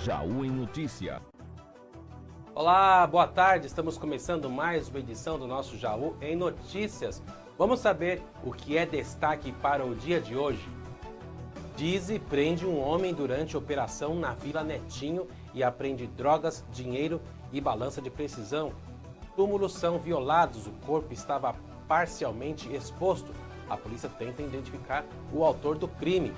Jaú em Notícia. Olá, boa tarde. Estamos começando mais uma edição do nosso Jaú em Notícias. Vamos saber o que é destaque para o dia de hoje. Dize prende um homem durante operação na Vila Netinho e apreende drogas, dinheiro e balança de precisão. Túmulos são violados, o corpo estava parcialmente exposto. A polícia tenta identificar o autor do crime.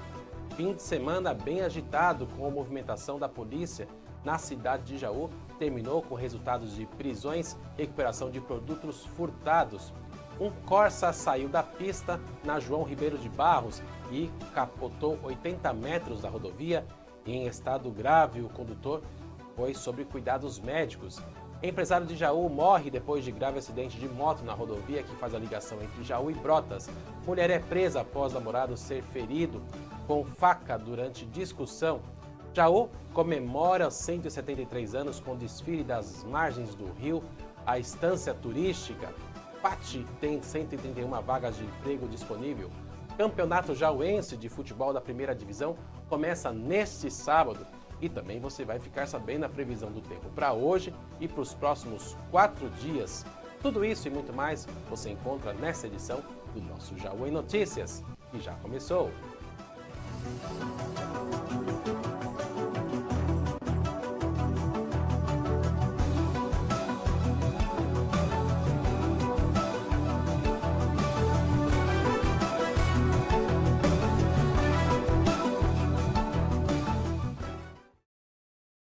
Fim de semana bem agitado com a movimentação da polícia na cidade de Jaú terminou com resultados de prisões e recuperação de produtos furtados. Um Corsa saiu da pista na João Ribeiro de Barros e capotou 80 metros da rodovia. Em estado grave, o condutor foi sob cuidados médicos. Empresário de Jaú morre depois de grave acidente de moto na rodovia que faz a ligação entre Jaú e Brotas. Mulher é presa após namorado ser ferido com faca durante discussão. Jaú comemora 173 anos com desfile das margens do rio. A estância turística Pati tem 131 vagas de emprego disponível. Campeonato Jauense de Futebol da Primeira Divisão começa neste sábado. E também você vai ficar sabendo a previsão do tempo para hoje e para os próximos 4 dias. Tudo isso e muito mais você encontra nessa edição do nosso Jaú em Notícias, que já começou.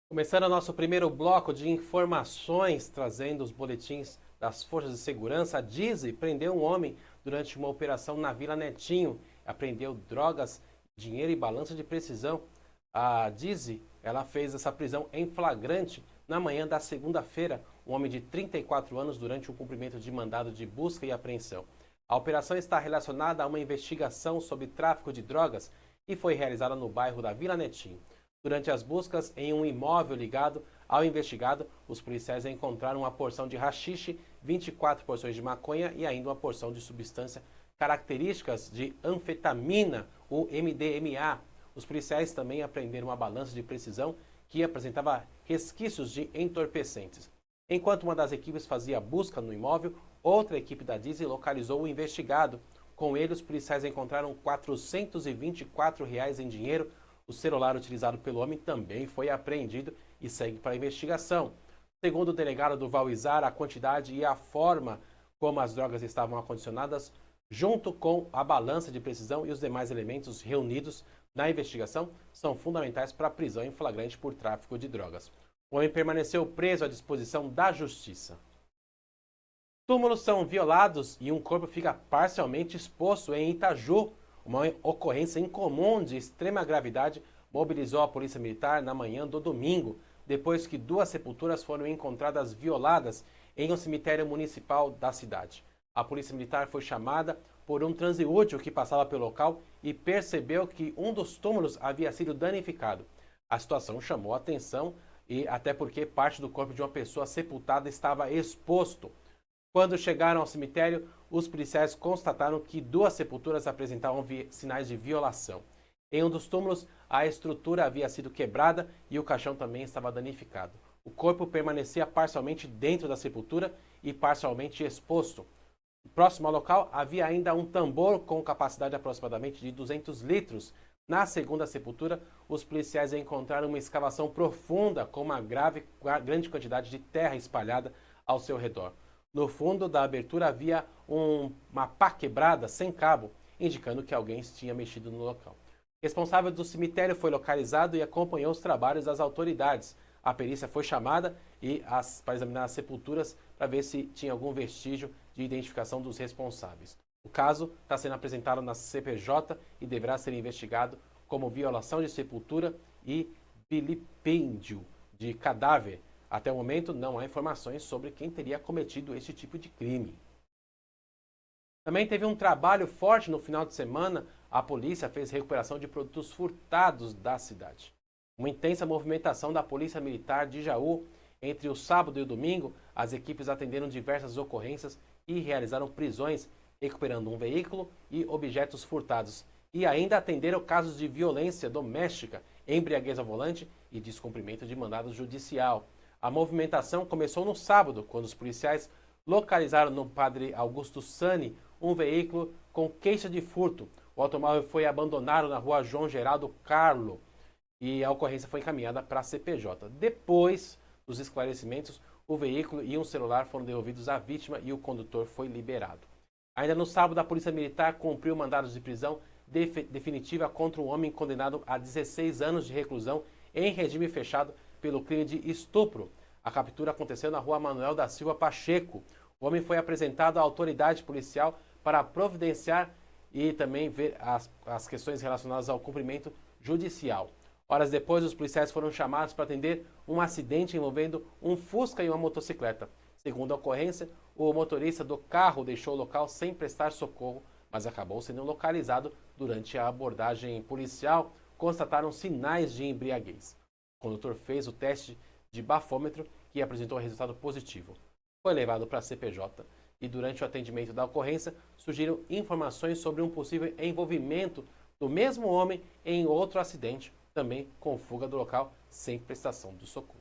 Começando o nosso primeiro bloco de informações, trazendo os boletins das Forças de Segurança, a Dize prendeu um homem durante uma operação na Vila Netinho, apreendeu drogas, dinheiro e balança de precisão. A Dize, ela fez essa prisão em flagrante na manhã da segunda-feira, um homem de 34 anos durante o cumprimento de mandado de busca e apreensão. A operação está relacionada a uma investigação sobre tráfico de drogas e foi realizada no bairro da Vila Netinho. Durante as buscas em um imóvel ligado ao investigado, os policiais encontraram uma porção de haxixe, 24 porções de maconha e ainda uma porção de substância características de anfetamina, o MDMA. Os policiais também apreenderam uma balança de precisão que apresentava resquícios de entorpecentes. Enquanto uma das equipes fazia busca no imóvel, outra equipe da Dize localizou o investigado. Com ele, os policiais encontraram R$ 424 em dinheiro. O celular utilizado pelo homem também foi apreendido e segue para a investigação. Segundo o delegado Durval Izar, a quantidade e a forma como as drogas estavam acondicionadas, junto com a balança de precisão e os demais elementos reunidos na investigação, são fundamentais para a prisão em flagrante por tráfico de drogas. O homem permaneceu preso à disposição da Justiça. Túmulos são violados e um corpo fica parcialmente exposto em Itaju. Uma ocorrência incomum de extrema gravidade mobilizou a Polícia Militar na manhã do domingo, depois que 2 sepulturas foram encontradas violadas em um cemitério municipal da cidade. A Polícia Militar foi chamada por um transeúnte que passava pelo local e percebeu que um dos túmulos havia sido danificado. A situação chamou a atenção e até porque parte do corpo de uma pessoa sepultada estava exposto. Quando chegaram ao cemitério, os policiais constataram que 2 sepulturas apresentavam sinais de violação. Em um dos túmulos, a estrutura havia sido quebrada e o caixão também estava danificado. O corpo permanecia parcialmente dentro da sepultura e parcialmente exposto. Próximo ao local, havia ainda um tambor com capacidade de aproximadamente de 200 litros. Na segunda sepultura, os policiais encontraram uma escavação profunda com uma grande quantidade de terra espalhada ao seu redor. No fundo da abertura havia uma pá quebrada sem cabo, indicando que alguém tinha mexido no local. O responsável do cemitério foi localizado e acompanhou os trabalhos das autoridades. A perícia foi chamada para examinar as sepulturas para ver se tinha algum vestígio de identificação dos responsáveis. O caso está sendo apresentado na CPJ e deverá ser investigado como violação de sepultura e vilipêndio de cadáver. Até o momento, não há informações sobre quem teria cometido esse tipo de crime. Também teve um trabalho forte no final de semana. A polícia fez recuperação de produtos furtados da cidade. Uma intensa movimentação da Polícia Militar de Jaú. Entre o sábado e o domingo, as equipes atenderam diversas ocorrências e realizaram prisões, recuperando um veículo e objetos furtados. e ainda atenderam casos de violência doméstica, embriaguez ao volante e descumprimento de mandado judicial. A movimentação começou no sábado, quando os policiais localizaram no Padre Augusto Sani um veículo com queixa de furto. O automóvel foi abandonado na rua João Geraldo Carlo e a ocorrência foi encaminhada para a CPJ. Depois dos esclarecimentos, o veículo e um celular foram devolvidos à vítima e o condutor foi liberado. Ainda no sábado, a Polícia Militar cumpriu mandados de prisão definitiva contra um homem condenado a 16 anos de reclusão em regime fechado pelo crime de estupro. A captura aconteceu na rua Manuel da Silva Pacheco. O homem foi apresentado à autoridade policial para providenciar e também ver as questões relacionadas ao cumprimento judicial. Horas depois, os policiais foram chamados para atender um acidente envolvendo um Fusca e uma motocicleta. Segundo a ocorrência, o motorista do carro deixou o local sem prestar socorro, mas acabou sendo localizado durante a abordagem policial. Constataram sinais de embriaguez. O condutor fez o teste de bafômetro e apresentou resultado positivo. Foi levado para a CPJ e durante o atendimento da ocorrência surgiram informações sobre um possível envolvimento do mesmo homem em outro acidente, também com fuga do local sem prestação de socorro.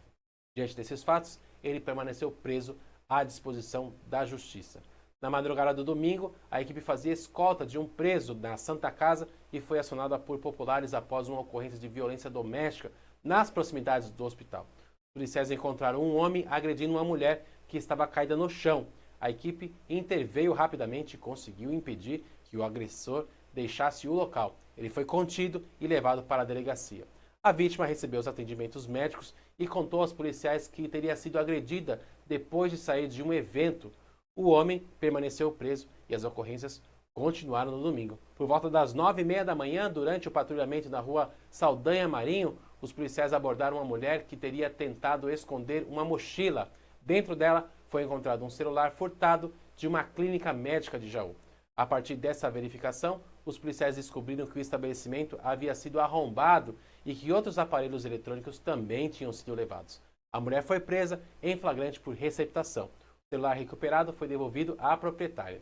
Diante desses fatos, ele permaneceu preso à disposição da Justiça. Na madrugada do domingo, a equipe fazia escolta de um preso na Santa Casa e foi acionada por populares após uma ocorrência de violência doméstica nas proximidades do hospital. Os policiais encontraram um homem agredindo uma mulher que estava caída no chão. A equipe interveio rapidamente e conseguiu impedir que o agressor deixasse o local. Ele foi contido e levado para a delegacia. A vítima recebeu os atendimentos médicos e contou aos policiais que teria sido agredida depois de sair de um evento. O homem permaneceu preso e as ocorrências continuaram no domingo. Por volta das 9h30 da manhã, durante o patrulhamento na rua Saldanha Marinho, os policiais abordaram uma mulher que teria tentado esconder uma mochila. Dentro dela foi encontrado um celular furtado de uma clínica médica de Jaú. A partir dessa verificação, os policiais descobriram que o estabelecimento havia sido arrombado e que outros aparelhos eletrônicos também tinham sido levados. A mulher foi presa em flagrante por receptação. O celular recuperado foi devolvido à proprietária.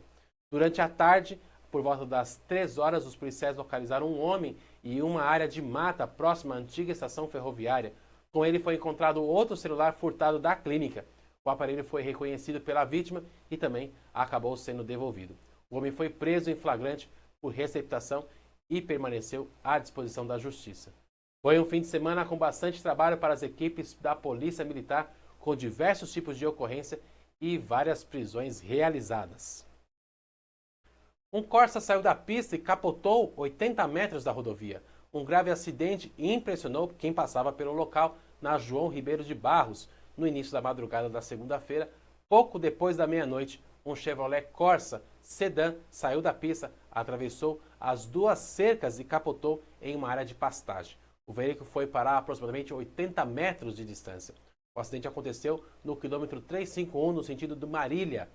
Durante a tarde, por volta das 3 horas, os policiais localizaram um homem em uma área de mata próxima à antiga estação ferroviária. Com ele foi encontrado outro celular furtado da clínica. O aparelho foi reconhecido pela vítima e também acabou sendo devolvido. O homem foi preso em flagrante por receptação e permaneceu à disposição da Justiça. Foi um fim de semana com bastante trabalho para as equipes da Polícia Militar, com diversos tipos de ocorrência e várias prisões realizadas. Um Corsa saiu da pista e capotou 80 metros da rodovia. Um grave acidente impressionou quem passava pelo local na João Ribeiro de Barros, no início da madrugada da segunda-feira, pouco depois da meia-noite. Um Chevrolet Corsa sedã saiu da pista, atravessou as duas cercas e capotou em uma área de pastagem. O veículo foi parar a aproximadamente 80 metros de distância. O acidente aconteceu no quilômetro 351, no sentido do Marília.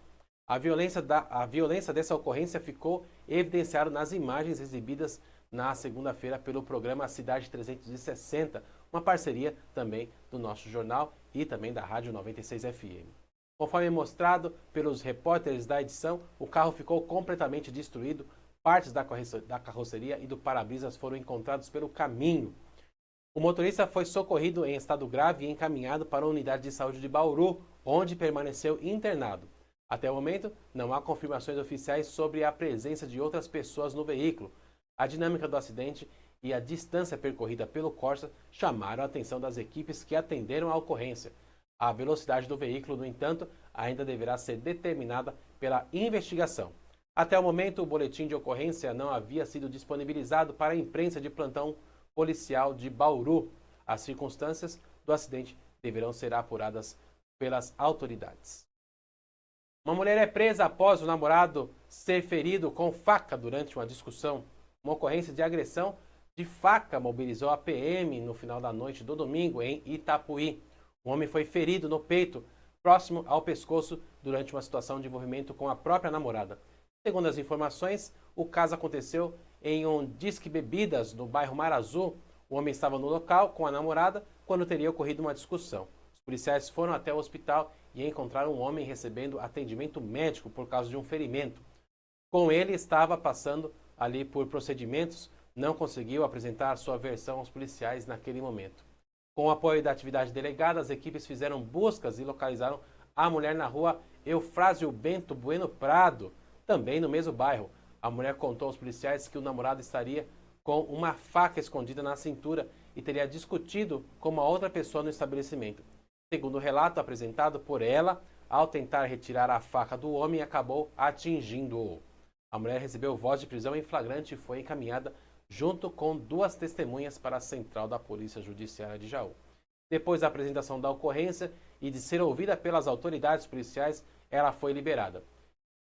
A violência dessa ocorrência ficou evidenciada nas imagens exibidas na segunda-feira pelo programa Cidade 360, uma parceria também do nosso jornal e também da Rádio 96 FM. Conforme mostrado pelos repórteres da edição, o carro ficou completamente destruído, partes da carroceria e do para-brisas foram encontrados pelo caminho. O motorista foi socorrido em estado grave e encaminhado para a unidade de saúde de Bauru, onde permaneceu internado. Até o momento, não há confirmações oficiais sobre a presença de outras pessoas no veículo. A dinâmica do acidente e a distância percorrida pelo Corsa chamaram a atenção das equipes que atenderam a ocorrência. A velocidade do veículo, no entanto, ainda deverá ser determinada pela investigação. Até o momento, o boletim de ocorrência não havia sido disponibilizado para a imprensa de plantão policial de Bauru. As circunstâncias do acidente deverão ser apuradas pelas autoridades. Uma mulher é presa após o namorado ser ferido com faca durante uma discussão. Uma ocorrência de agressão de faca mobilizou a PM no final da noite do domingo em Itapuí. O homem foi ferido no peito, próximo ao pescoço, durante uma situação de envolvimento com a própria namorada. Segundo as informações, o caso aconteceu em um Disque Bebidas, no bairro Mar Azul. O homem estava no local com a namorada quando teria ocorrido uma discussão. Os policiais foram até o hospital e encontraram um homem recebendo atendimento médico por causa de um ferimento. Com ele estava passando ali por procedimentos não conseguiu apresentar sua versão aos policiais naquele momento. Com o apoio da atividade delegada, as equipes fizeram buscas e localizaram a mulher na rua Eufrásio Bento Bueno Prado, também no mesmo bairro. A mulher contou aos policiais que o namorado estaria com uma faca escondida na cintura e teria discutido com uma outra pessoa no estabelecimento. Segundo o relato apresentado por ela, ao tentar retirar a faca do homem, acabou atingindo-o. A mulher recebeu voz de prisão em flagrante e foi encaminhada junto com 2 testemunhas para a central da Polícia Judiciária de Jaú. Depois da apresentação da ocorrência e de ser ouvida pelas autoridades policiais, ela foi liberada.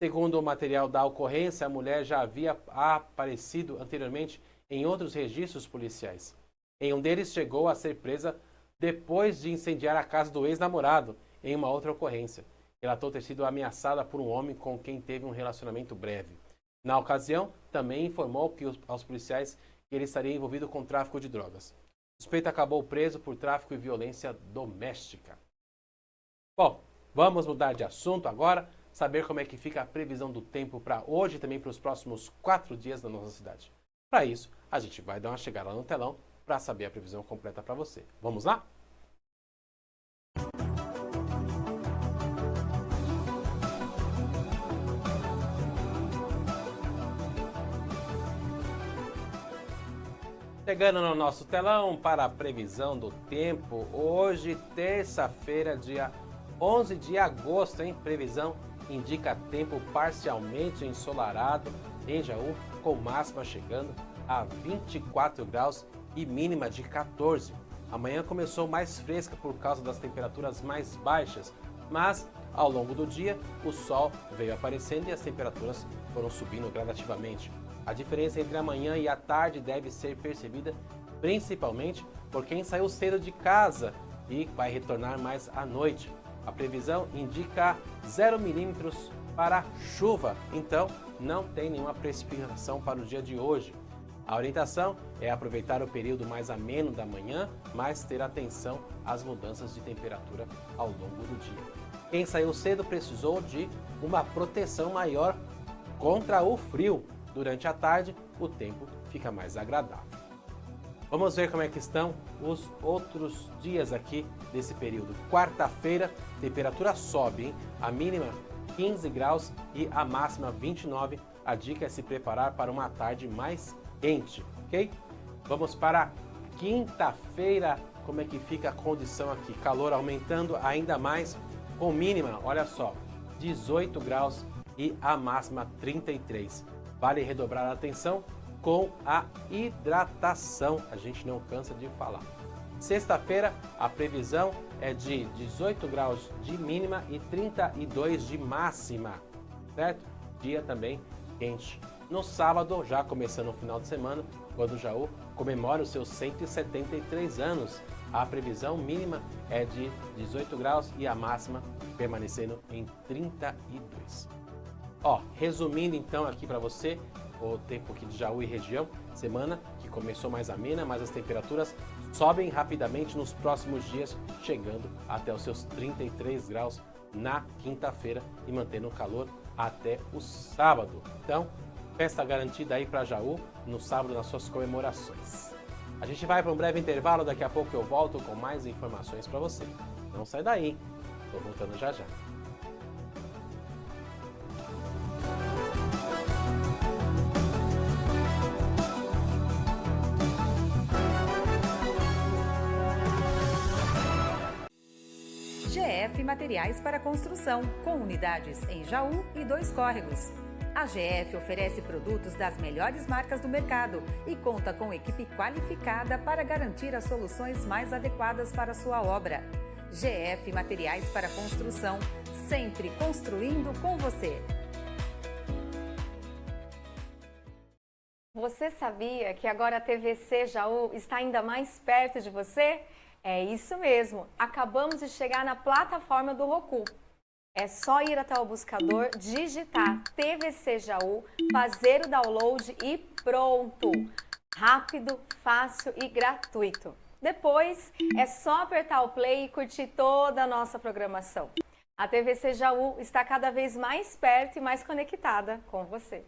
Segundo o material da ocorrência, a mulher já havia aparecido anteriormente em outros registros policiais. Em um deles, chegou a ser presa depois de incendiar a casa do ex-namorado em uma outra ocorrência. Relatou ter sido ameaçada por um homem com quem teve um relacionamento breve. Na ocasião, também informou aos policiais que ele estaria envolvido com tráfico de drogas. O suspeito acabou preso por tráfico e violência doméstica. Bom, vamos mudar de assunto agora, saber como é que fica a previsão do tempo para hoje e também para os próximos 4 dias da nossa cidade. Para isso, a gente vai dar uma chegada lá no telão para saber a previsão completa para você. Vamos lá? Chegando no nosso telão para a previsão do tempo, hoje, terça-feira, dia 11 de agosto, hein? Previsão indica tempo parcialmente ensolarado em Jaú, com máxima chegando a 24 graus e mínima de 14. Amanhã começou mais fresca por causa das temperaturas mais baixas, mas ao longo do dia o sol veio aparecendo e as temperaturas foram subindo gradativamente. A diferença entre a manhã e a tarde deve ser percebida principalmente por quem saiu cedo de casa e vai retornar mais à noite. A previsão indica 0 milímetros para chuva, então não tem nenhuma precipitação para o dia de hoje. A orientação é aproveitar o período mais ameno da manhã, mas ter atenção às mudanças de temperatura ao longo do dia. Quem saiu cedo precisou de uma proteção maior contra o frio. Durante a tarde, o tempo fica mais agradável. Vamos ver como é que estão os outros dias aqui desse período. Quarta-feira, temperatura sobe, hein? A mínima 15 graus e a máxima 29. A dica é se preparar para uma tarde mais quente, ok? Vamos para quinta-feira, como é que fica a condição aqui? Calor aumentando ainda mais, com mínima, olha só, 18 graus e a máxima 33. Vale redobrar a atenção com a hidratação, a gente não cansa de falar. Sexta-feira, a previsão é de 18 graus de mínima e 32 de máxima, certo? Dia também quente. No sábado, já começando o final de semana, quando o Jaú comemora os seus 173 anos, a previsão mínima é de 18 graus e a máxima permanecendo em 32. Ó, resumindo então aqui para você o tempo aqui de Jaú e região, semana que começou mais amena, mas as temperaturas sobem rapidamente nos próximos dias, chegando até os seus 33 graus na quinta-feira e mantendo o calor até o sábado. Então, festa garantida aí para Jaú no sábado nas suas comemorações. A gente vai para um breve intervalo, daqui a pouco eu volto com mais informações para você. Não sai daí, estou voltando já já. GF Materiais para Construção, com unidades em Jaú e 2 córregos. A GF oferece produtos das melhores marcas do mercado e conta com equipe qualificada para garantir as soluções mais adequadas para a sua obra. GF Materiais para Construção, sempre construindo com você. Você sabia que agora a TVC Jaú está ainda mais perto de você? É isso mesmo, acabamos de chegar na plataforma do Roku. É só ir até o buscador, digitar TVC Jaú, fazer o download e pronto! Rápido, fácil e gratuito. Depois é só apertar o play e curtir toda a nossa programação. A TVC Jaú está cada vez mais perto e mais conectada com você.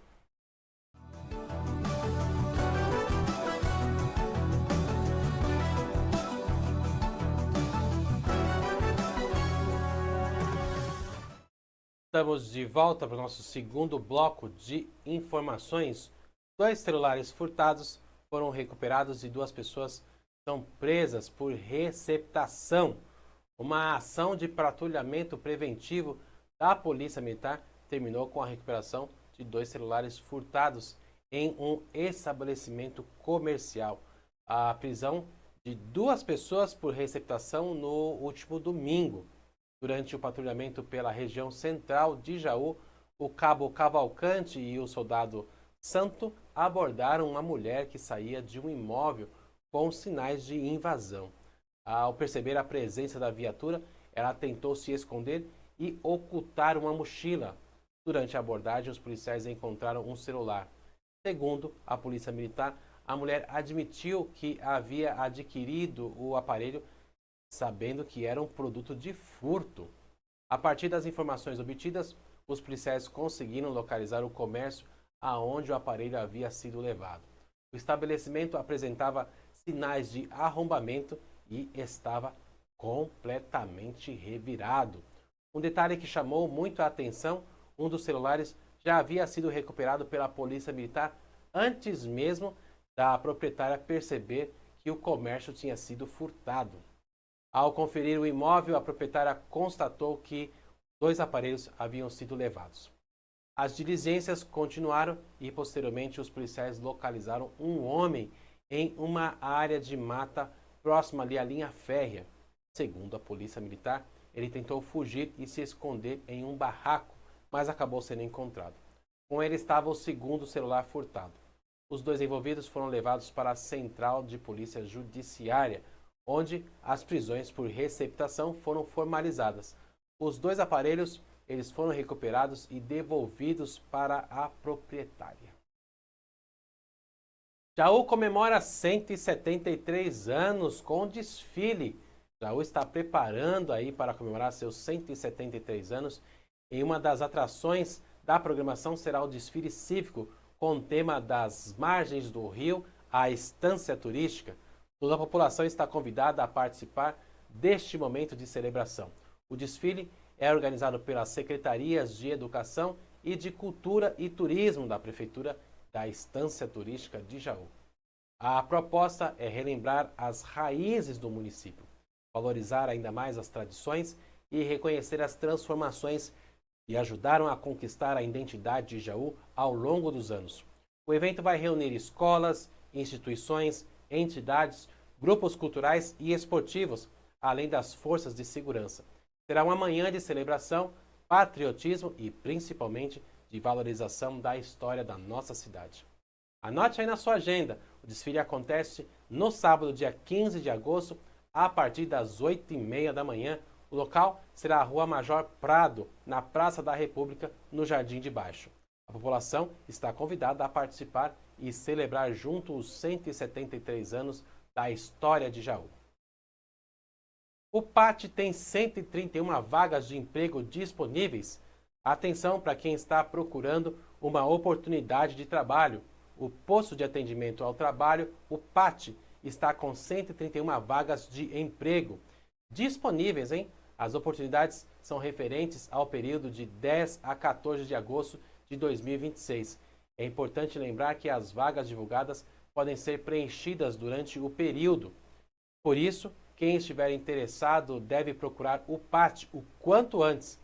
Estamos de volta para o nosso segundo bloco de informações. 2 celulares furtados foram recuperados e 2 pessoas são presas por receptação. Uma ação de patrulhamento preventivo da Polícia Militar terminou com a recuperação de 2 celulares furtados em um estabelecimento comercial. A prisão de 2 pessoas por receptação no último domingo. Durante o patrulhamento pela região central de Jaú, o cabo Cavalcante e o soldado Santo abordaram uma mulher que saía de um imóvel com sinais de invasão. Ao perceber a presença da viatura, ela tentou se esconder e ocultar uma mochila. Durante a abordagem, os policiais encontraram um celular. Segundo a Polícia Militar, a mulher admitiu que havia adquirido o aparelho sabendo que era um produto de furto. A partir das informações obtidas, os policiais conseguiram localizar o comércio aonde o aparelho havia sido levado. O estabelecimento apresentava sinais de arrombamento e estava completamente revirado. Um detalhe que chamou muito a atenção: um dos celulares já havia sido recuperado pela Polícia Militar antes mesmo da proprietária perceber que o comércio tinha sido furtado. Ao conferir o imóvel, a proprietária constatou que 2 aparelhos haviam sido levados. As diligências continuaram e, posteriormente, os policiais localizaram um homem em uma área de mata próxima ali à linha férrea. Segundo a Polícia Militar, ele tentou fugir e se esconder em um barraco, mas acabou sendo encontrado. Com ele estava o segundo celular furtado. Os 2 envolvidos foram levados para a Central de Polícia Judiciária, onde as prisões por receptação foram formalizadas. Os 2 aparelhos eles foram recuperados e devolvidos para a proprietária. Jaú comemora 173 anos com desfile. Jaú está preparando aí para comemorar seus 173 anos. E uma das atrações da programação será o desfile cívico com o tema das margens do rio à estância turística. Toda a população está convidada a participar deste momento de celebração. O desfile é organizado pelas Secretarias de Educação e de Cultura e Turismo da Prefeitura da Estância Turística de Jaú. A proposta é relembrar as raízes do município, valorizar ainda mais as tradições e reconhecer as transformações que ajudaram a conquistar a identidade de Jaú ao longo dos anos. O evento vai reunir escolas, instituições, entidades, grupos culturais e esportivos, além das forças de segurança. Será uma manhã de celebração, patriotismo e, principalmente, de valorização da história da nossa cidade. Anote aí na sua agenda, o desfile acontece no sábado, dia 15 de agosto, a partir das 8h30 da manhã. O local será a Rua Major Prado, na Praça da República, no Jardim de Baixo. A população está convidada a participar e celebrar junto os 173 anos da história de Jaú. O PAT tem 131 vagas de emprego disponíveis. Atenção para quem está procurando uma oportunidade de trabalho. O Posto de Atendimento ao Trabalho, o PAT, está com 131 vagas de emprego disponíveis, hein? As oportunidades são referentes ao período de 10 a 14 de agosto de 2026. É importante lembrar que as vagas divulgadas podem ser preenchidas durante o período. Por isso, quem estiver interessado deve procurar o PAT o quanto antes.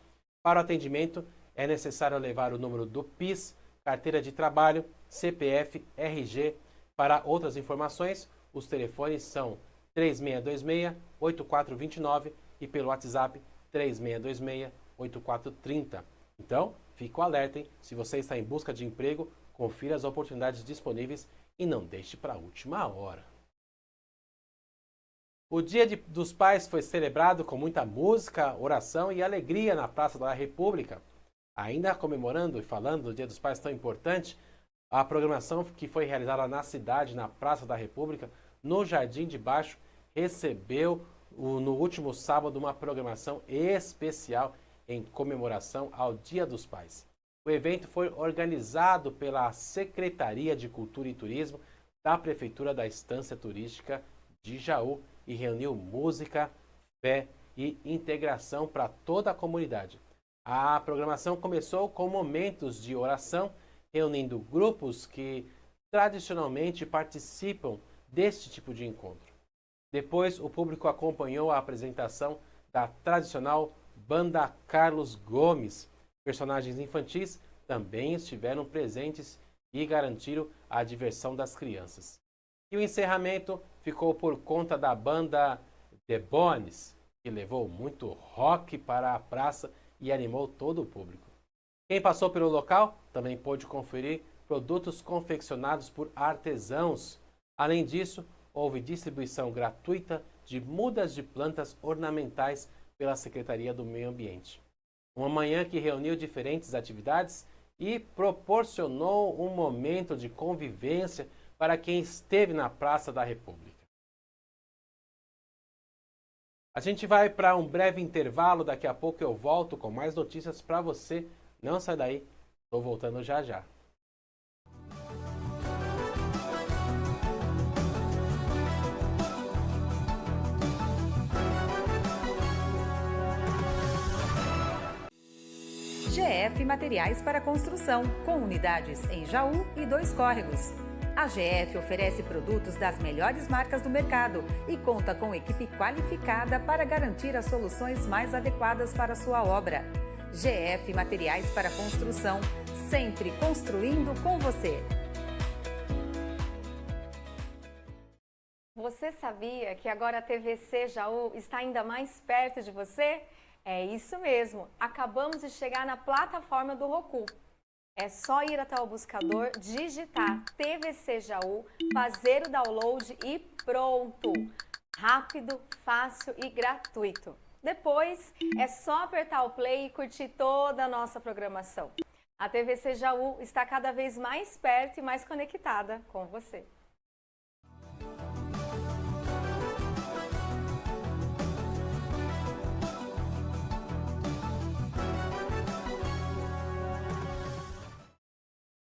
Para o atendimento, é necessário levar o número do PIS, carteira de trabalho, CPF, RG. Para outras informações, os telefones são 3626-8429 e pelo WhatsApp 3626-8430. Então, fique alerta, hein? Se você está em busca de emprego, confira as oportunidades disponíveis e não deixe para a última hora. O Dia dos Pais foi celebrado com muita música, oração e alegria na Praça da República. Ainda comemorando e falando do Dia dos Pais tão importante, a programação que foi realizada na cidade, na Praça da República, no Jardim de Baixo, recebeu no último sábado uma programação especial em comemoração ao Dia dos Pais. O evento foi organizado pela Secretaria de Cultura e Turismo da Prefeitura da Estância Turística de Jaú e reuniu música, fé e integração para toda a comunidade. A programação começou com momentos de oração, reunindo grupos que tradicionalmente participam deste tipo de encontro. Depois, o público acompanhou a apresentação da tradicional Banda Carlos Gomes. Personagens infantis também estiveram presentes e garantiram a diversão das crianças. E o encerramento ficou por conta da banda The Bones, que levou muito rock para a praça e animou todo o público. Quem passou pelo local também pôde conferir produtos confeccionados por artesãos. Além disso, houve distribuição gratuita de mudas de plantas ornamentais pela Secretaria do Meio Ambiente. Uma manhã que reuniu diferentes atividades e proporcionou um momento de convivência para quem esteve na Praça da República. A gente vai para um breve intervalo, daqui a pouco eu volto com mais notícias para você. Não sai daí, estou voltando já já. GF Materiais para Construção, com unidades em Jaú e 2 Córregos. A GF oferece produtos das melhores marcas do mercado e conta com equipe qualificada para garantir as soluções mais adequadas para a sua obra. GF Materiais para Construção, sempre construindo com você. Você sabia que agora a TVC Jaú está ainda mais perto de você? É isso mesmo, acabamos de chegar na plataforma do Roku. É só ir até o buscador, digitar TVC Jaú, fazer o download e pronto! Rápido, fácil e gratuito. Depois, é só apertar o play e curtir toda a nossa programação. A TVC Jaú está cada vez mais perto e mais conectada com você.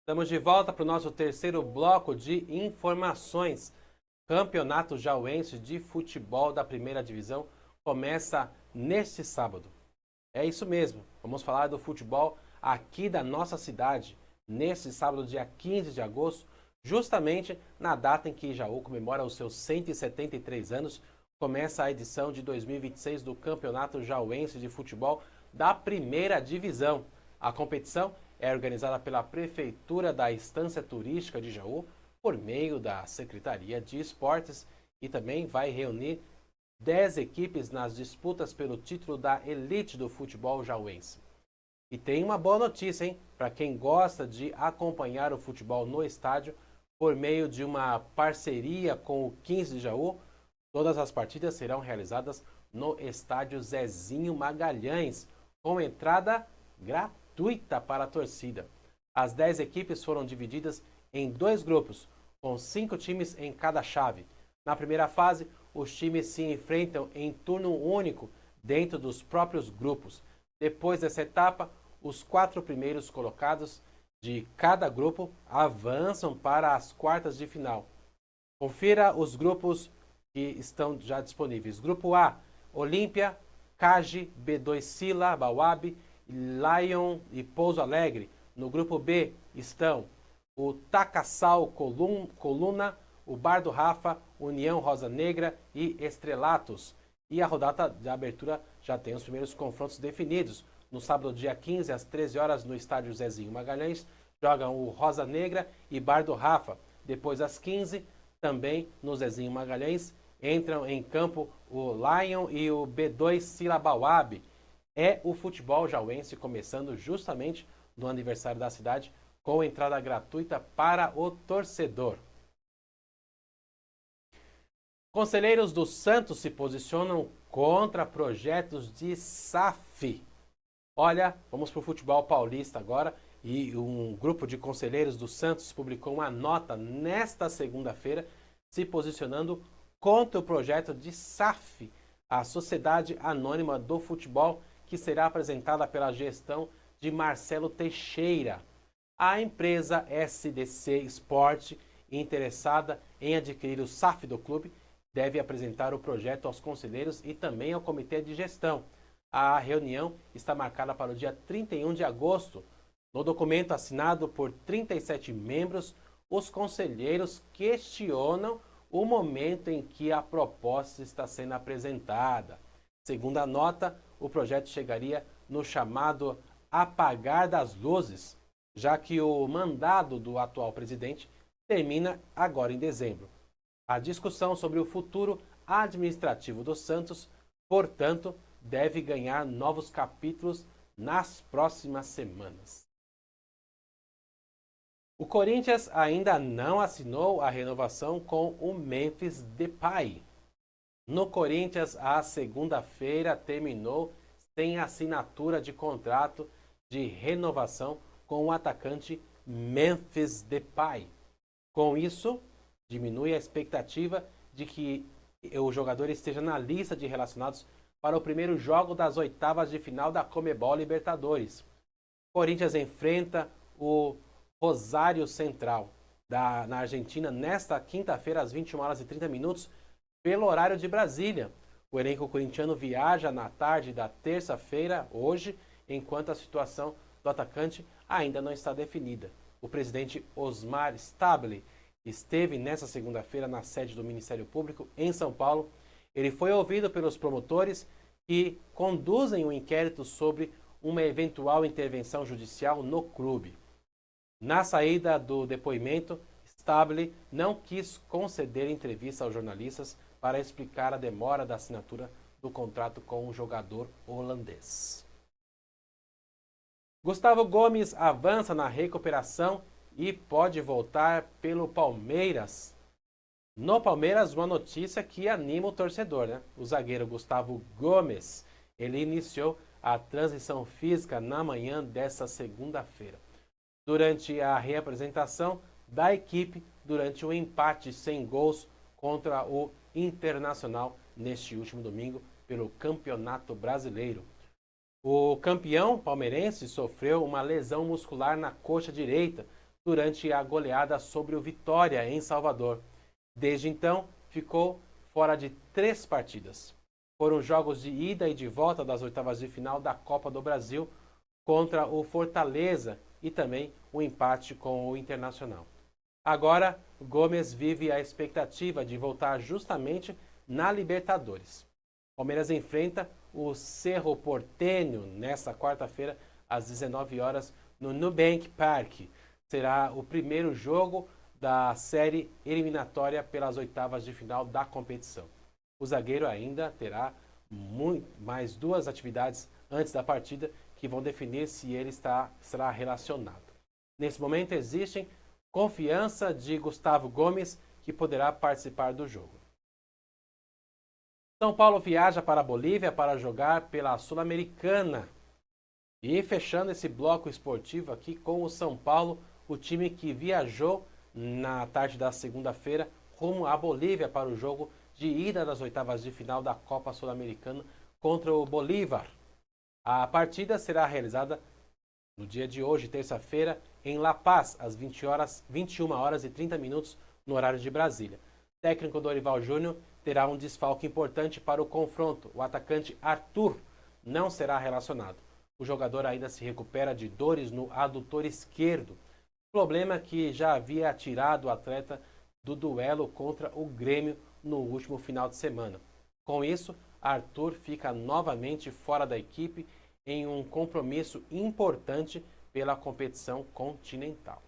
Estamos de volta para o nosso terceiro bloco de informações. Campeonato Jauense de Futebol da Primeira Divisão começa neste sábado. É isso mesmo, vamos falar do futebol aqui da nossa cidade, neste sábado, dia 15 de agosto, justamente na data em que Jaú comemora os seus 173 anos, começa a edição de 2026 do Campeonato Jauense de Futebol da Primeira Divisão. A competição é organizada pela Prefeitura da Estância Turística de Jaú, por meio da Secretaria de Esportes, e também vai reunir 10 equipes nas disputas pelo título da elite do futebol jauense. E tem uma boa notícia, hein? Para quem gosta de acompanhar o futebol no estádio, por meio de uma parceria com o 15 de Jaú, todas as partidas serão realizadas no estádio Zezinho Magalhães, com entrada gratuita para a torcida. As 10 equipes foram divididas em 2 grupos, com 5 times em cada chave. Na primeira fase, os times se enfrentam em turno único dentro dos próprios grupos. Depois dessa etapa, os 4 primeiros colocados de cada grupo avançam para as quartas de final. Confira os grupos que estão já disponíveis. Grupo A, Olímpia, CAGE, B2 Sila, Bauab, Lion e Pouso Alegre. No grupo B estão o Tacassal Coluna, o Bar do Rafa, União Rosa Negra e Estrelatos. E a rodada de abertura já tem os primeiros confrontos definidos. No sábado, dia 15, às 13 horas, no estádio Zezinho Magalhães, jogam o Rosa Negra e Bar do Rafa. Depois, às 15, também no Zezinho Magalhães, entram em campo o Lion e o B2 Sila Bauab. É o futebol jauense começando justamente no aniversário da cidade, com entrada gratuita para o torcedor. Conselheiros do Santos se posicionam contra projetos de SAF. Olha, vamos para o futebol paulista agora. E um grupo de conselheiros do Santos publicou uma nota nesta segunda-feira se posicionando contra o projeto de SAF, a Sociedade Anônima do Futebol, que será apresentada pela gestão de Marcelo Teixeira. A empresa SDC Sport, interessada em adquirir o SAF do clube, deve apresentar o projeto aos conselheiros e também ao comitê de gestão. A reunião está marcada para o dia 31 de agosto. No documento assinado por 37 membros, os conselheiros questionam o momento em que a proposta está sendo apresentada. Segundo a nota, o projeto chegaria no chamado apagar das luzes, já que o mandado do atual presidente termina agora em dezembro. A discussão sobre o futuro administrativo do Santos, portanto, deve ganhar novos capítulos nas próximas semanas. O Corinthians ainda não assinou a renovação com o Memphis Depay. No Corinthians, a segunda-feira terminou sem assinatura de contrato de renovação com o atacante Memphis Depay. Com isso, diminui a expectativa de que o jogador esteja na lista de relacionados para o primeiro jogo das oitavas de final da Conmebol Libertadores. O Corinthians enfrenta o Rosário Central na Argentina nesta quinta-feira às 21h30 pelo horário de Brasília. O elenco corintiano viaja na tarde da terça-feira, hoje, enquanto a situação do atacante ainda não está definida. O presidente Osmar Stabile esteve nesta segunda-feira na sede do Ministério Público em São Paulo. Ele foi ouvido pelos promotores que conduzem o inquérito sobre uma eventual intervenção judicial no clube. Na saída do depoimento, Stabile não quis conceder entrevista aos jornalistas para explicar a demora da assinatura do contrato com o jogador holandês. Gustavo Gomes avança na recuperação e pode voltar pelo Palmeiras. No Palmeiras, uma notícia que anima o torcedor, né? O zagueiro Gustavo Gomes, ele iniciou a transição física na manhã desta segunda-feira, durante a reapresentação da equipe durante o empate sem gols contra o Internacional neste último domingo pelo Campeonato Brasileiro. O campeão palmeirense sofreu uma lesão muscular na coxa direita durante a goleada sobre o Vitória em Salvador. Desde então, ficou fora de 3 partidas. Foram jogos de ida e de volta das oitavas de final da Copa do Brasil contra o Fortaleza e também o empate com o Internacional. Agora, Gomes vive a expectativa de voltar justamente na Libertadores. Palmeiras enfrenta o Cerro Porteño nesta quarta-feira às 19h no Nubank Park. Será o primeiro jogo da série eliminatória pelas oitavas de final da competição. O zagueiro ainda terá mais 2 atividades antes da partida que vão definir se ele será relacionado. Nesse momento existe confiança de Gustavo Gomes que poderá participar do jogo. São Paulo viaja para a Bolívia para jogar pela Sul-Americana. E fechando esse bloco esportivo aqui com o São Paulo, o time que viajou na tarde da segunda-feira rumo à Bolívia para o jogo de ida das oitavas de final da Copa Sul-Americana contra o Bolívar. A partida será realizada no dia de hoje, terça-feira, em La Paz, às 21h30 no horário de Brasília. O técnico Dorival Júnior terá um desfalque importante para o confronto. O atacante Arthur não será relacionado. O jogador ainda se recupera de dores no adutor esquerdo, problema que já havia tirado o atleta do duelo contra o Grêmio no último final de semana. Com isso, Arthur fica novamente fora da equipe em um compromisso importante pela competição continental.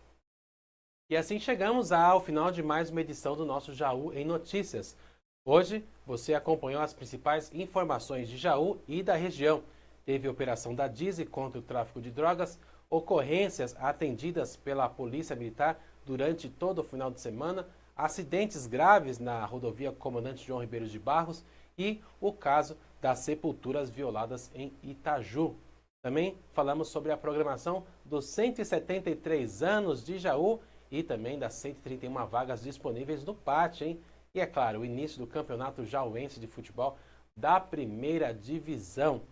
E assim chegamos ao final de mais uma edição do nosso Jaú em Notícias. Hoje você acompanhou as principais informações de Jaú e da região. Teve operação da DISE contra o tráfico de drogas, ocorrências atendidas pela Polícia Militar durante todo o final de semana, acidentes graves na rodovia Comandante João Ribeiro de Barros e o caso das sepulturas violadas em Itaju. Também falamos sobre a programação dos 173 anos de Jaú e também das 131 vagas disponíveis no PAT, hein? E é claro, o início do Campeonato Jauense de Futebol da Primeira Divisão.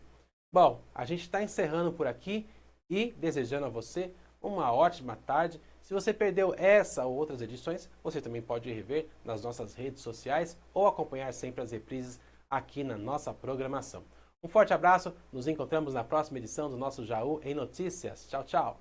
Bom, a gente está encerrando por aqui e desejando a você uma ótima tarde. Se você perdeu essa ou outras edições, você também pode rever nas nossas redes sociais ou acompanhar sempre as reprises aqui na nossa programação. Um forte abraço, nos encontramos na próxima edição do nosso Jaú em Notícias. Tchau, tchau.